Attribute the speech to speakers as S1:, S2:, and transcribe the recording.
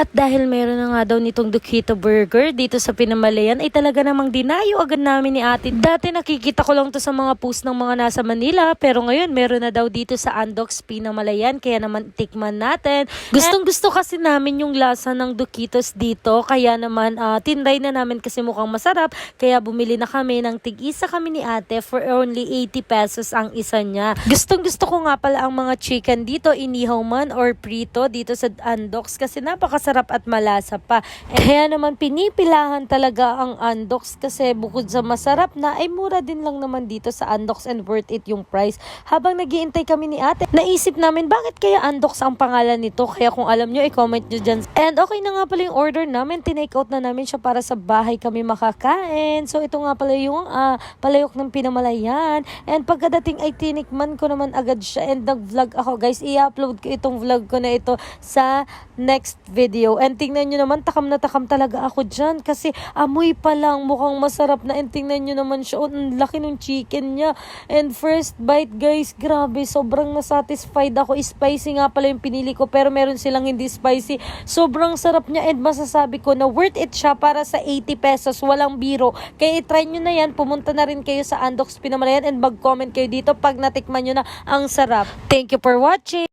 S1: At dahil meron na nga daw nitong Dukito Burger dito sa Pinamalayan, ay talaga namang dinayo agad namin ni ate. Dati nakikita ko lang to sa mga post ng mga nasa Manila, pero ngayon meron na daw dito sa Andox Pinamalayan, kaya naman tikman natin. Gustong gusto kasi namin yung lasa ng Dukitos dito, kaya naman tinry na namin kasi mukhang masarap, kaya bumili na kami ng tig-isa kami ni ate for only 80 pesos ang isa niya. Gustong gusto ko nga pala ang mga chicken dito, inihaw man or prito dito sa Andox kasi napakasarap at malasa pa. Kaya naman pinipilahan talaga ang Andox kasi bukod sa masarap na ay mura din lang naman dito sa Andox and worth it yung price. Habang naghihintay kami ni ate, naisip namin bakit kaya Andox ang pangalan nito, kaya kung alam nyo i-comment nyo dyan. And okay na nga pala yung order namin, tinake out na namin siya para sa bahay kami makakain. So ito nga pala yung palayok ng Pinamalayan, and pagkadating ay tinikman ko naman agad siya and nag-vlog ako guys. I-upload ko itong vlog ko na ito sa next video, and tingnan nyo naman takam na takam talaga ako dyan kasi amoy pa lang mukhang masarap na, and tingnan nyo naman siya, ang laki ng chicken niya. And first bite guys, grabe, sobrang nasatisfied ako. Spicy nga pala yung pinili ko, pero meron silang hindi spicy. Sobrang sarap niya, and masasabi ko na worth it siya para sa 80 pesos, walang biro. Kaya i-try nyo na yan, pumunta na rin kayo sa Andox Pinamalayan and mag-comment kayo dito pag natikman nyo na ang sarap. Thank you for watching!